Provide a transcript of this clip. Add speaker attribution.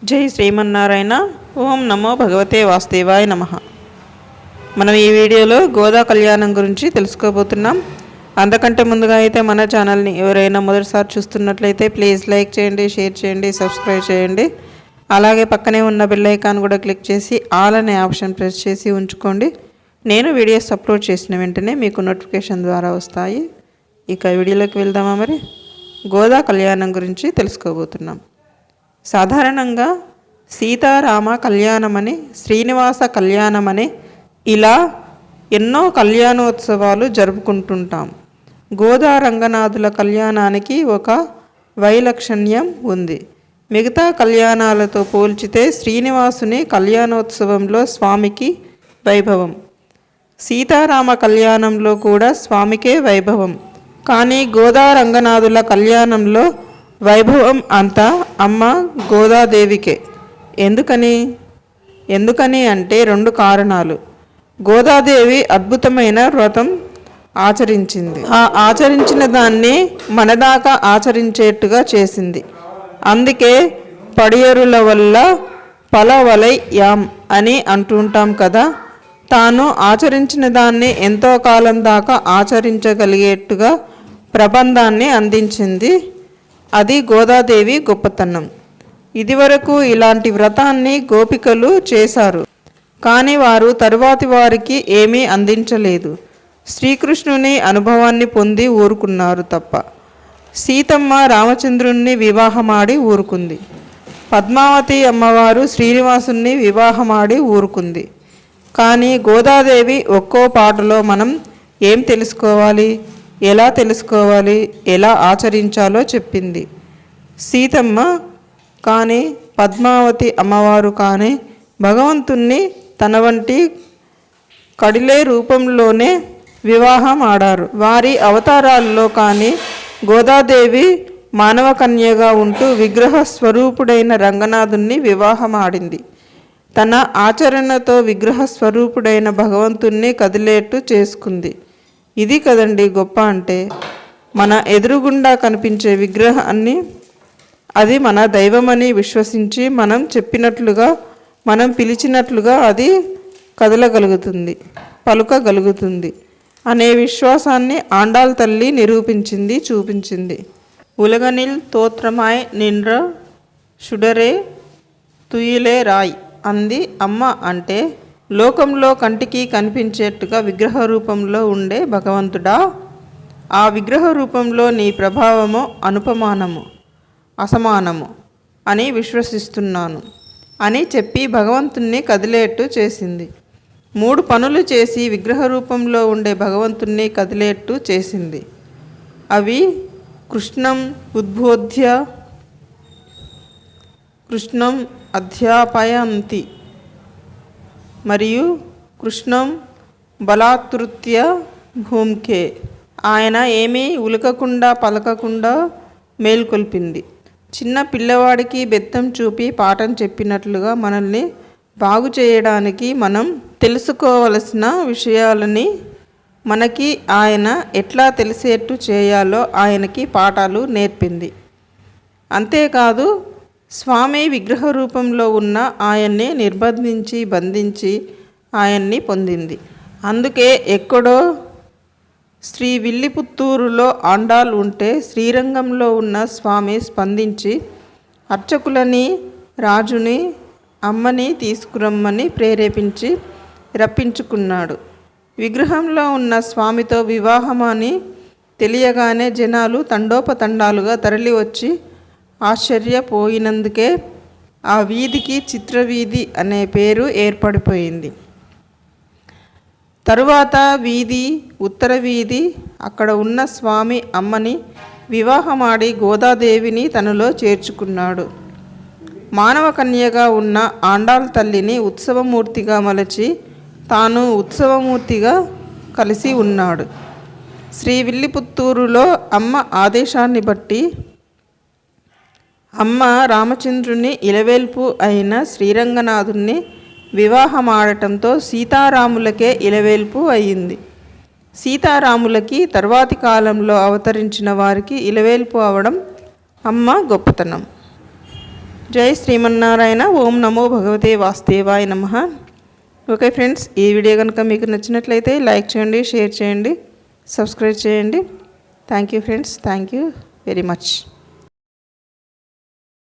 Speaker 1: జై శ్రీమన్నారాయణ. ఓం నమో భగవతే వాసుదేవాయ నమః. మనం ఈ వీడియోలో గోదా కళ్యాణం గురించి తెలుసుకోబోతున్నాం. అంతకంటే ముందుగా అయితే మన ఛానల్ని ఎవరైనా మొదటిసారి చూస్తున్నట్లయితే ప్లీజ్ లైక్ చేయండి, షేర్ చేయండి, సబ్స్క్రైబ్ చేయండి. అలాగే పక్కనే ఉన్న బెల్ ఐకాన్ కూడా క్లిక్ చేసి ఆల్ అనే ఆప్షన్ ప్రెస్ చేసి ఉంచుకోండి. నేను వీడియోస్ అప్లోడ్ చేసిన వెంటనే మీకు నోటిఫికేషన్ ద్వారా వస్తాయి. ఇక వీడియోలోకి వెళ్దామా? మరి గోదా కళ్యాణం గురించి తెలుసుకోబోతున్నాం. సాధారణంగా సీతారామ కళ్యాణమని, శ్రీనివాస కళ్యాణమని ఇలా ఎన్నో కళ్యాణోత్సవాలు జరుపుకుంటుంటాం. గోదా రంగనాథుల కళ్యాణానికి ఒక వైలక్షణ్యం ఉంది. మిగతా కళ్యాణాలతో పోల్చితే శ్రీనివాసుని కళ్యాణోత్సవంలో స్వామికి వైభవం, సీతారామ కళ్యాణంలో కూడా స్వామికే వైభవం. కానీ గోదా రంగనాథుల కళ్యాణంలో వైభవం అంతా అమ్మ గోదాదేవికే. ఎందుకని అంటే రెండు కారణాలు. గోదాదేవి అద్భుతమైన వ్రతం ఆచరించింది. ఆ ఆచరించిన దాన్ని మనదాకా ఆచరించేట్టుగా చేసింది. అందుకే పడియరుల వల్ల పలవలై యాం అని అంటుంటాం కదా. తాను ఆచరించిన దాన్ని ఎంతో కాలం దాకా ఆచరించగలిగేట్టుగా ప్రబంధాన్ని అందించింది. అది గోదాదేవి గొప్పతనం. ఇదివరకు ఇలాంటి వ్రతాన్ని గోపికలు చేశారు, కానీ వారు తరువాతి వారికి ఏమీ అందించలేదు. శ్రీకృష్ణుని అనుభవాన్ని పొంది ఊరుకున్నారు తప్ప. సీతమ్మ రామచంద్రుణ్ణి వివాహమాడి ఊరుకుంది. పద్మావతి అమ్మవారు శ్రీనివాసుని వివాహమాడి ఊరుకుంది. కానీ గోదాదేవి ఒక్కో పాటలో మనం ఏం తెలుసుకోవాలి, ఎలా తెలుసుకోవాలి, ఎలా ఆచరించాలో చెప్పింది. సీతమ్మ కానీ పద్మావతి అమ్మవారు కానీ భగవంతుణ్ణి తన వంటి కడిలే రూపంలోనే వివాహం ఆడారు. వారి అవతారాల్లో కానీ గోదాదేవి మానవ కన్యగా ఉంటూ విగ్రహ స్వరూపుడైన రంగనాథుణ్ణి వివాహం ఆడింది. తన ఆచరణతో విగ్రహ స్వరూపుడైన భగవంతుణ్ణి కదిలేట్టు చేసుకుంది. ఇది కదండి గొప్ప అంటే. మన ఎదురుగుండా కనిపించే విగ్రహాన్ని అది మన దైవమని విశ్వసించి మనం చెప్పినట్లుగా, మనం పిలిచినట్లుగా అది కదలగలుగుతుంది, పలుకగలుగుతుంది అనే విశ్వాసాన్ని ఆండాళ్ తల్లి నిరూపించింది, చూపించింది. ఉలగనిల్ తోత్రమాయ్ నిండ్ర షుడరే తుయిలే రాయ్ అంది అమ్మ. అంటే లోకంలో కంటికి కనిపించేట్టుగా విగ్రహ రూపంలో ఉండే భగవంతుడా, ఆ విగ్రహ రూపంలో నీ ప్రభావము అనుపమానము, అసమానము అని విశ్వసిస్తున్నాను అని చెప్పి భగవంతుణ్ణి కదిలేట్టు చేసింది. 3 పనులు చేసి విగ్రహ రూపంలో ఉండే భగవంతుణ్ణి కదిలేట్టు చేసింది. అవి కృష్ణం ఉద్బోధ్య, కృష్ణం అధ్యాపయంతి మరియు కృష్ణం బలాత్కృత్య భూమికే. ఆయన ఏమీ ఉలకకుండా పలకకుండా మేల్కొల్పింది. చిన్న పిల్లవాడికి బెత్తం చూపి పాఠం చెప్పినట్లుగా మనల్ని బాగు చేయడానికి మనం తెలుసుకోవలసిన విషయాలని మనకి ఆయన ఎట్లా తెలిసేట్టు చేయాలో ఆయనకి పాఠాలు నేర్పింది. అంతేకాదు స్వామి విగ్రహ రూపంలో ఉన్న ఆయన్ని నిర్బంధించి బంధించి ఆయన్ని పొందింది. అందుకే ఎక్కడో శ్రీవిల్లిపుత్తూరులో ఆండాళ్ ఉంటే శ్రీరంగంలో ఉన్న స్వామి స్పందించి అర్చకులని, రాజుని, అమ్మని తీసుకురమ్మని ప్రేరేపించి రప్పించుకున్నాడు. విగ్రహంలో ఉన్న స్వామితో వివాహమని తెలియగానే జనాలు తండోపతండాలుగా తరలి వచ్చి ఆశ్చర్యపోయినందుకే ఆ వీధికి చిత్రవీధి అనే పేరు ఏర్పడిపోయింది. తరువాత వీధి ఉత్తర వీధి. అక్కడ ఉన్న స్వామి అమ్మని వివాహమాడి గోదాదేవిని తనలో చేర్చుకున్నాడు. మానవ కన్యగా ఉన్న ఆండాళ్ తల్లిని ఉత్సవమూర్తిగా మలచి తాను ఉత్సవమూర్తిగా కలిసి ఉన్నాడు. శ్రీవిల్లిపుత్తూరులో అమ్మ ఆదేశాన్ని బట్టి అమ్మ రామచంద్రుని ఇలవేల్పు అయిన శ్రీరంగనాథుణ్ణి వివాహమాడటంతో సీతారాములకే ఇలవేల్పు అయింది. సీతారాములకి తర్వాతి కాలంలో అవతరించిన వారికి ఇలవేల్పు అవడం అమ్మ గొప్పతనం. జై శ్రీమన్నారాయణ. ఓం నమో భగవతే వాసుదేవాయ నమః. ఓకే ఫ్రెండ్స్, ఈ వీడియో కనుక మీకు నచ్చినట్లయితే లైక్ చేయండి, షేర్ చేయండి, సబ్స్క్రైబ్ చేయండి. Thank you friends, thank you very much.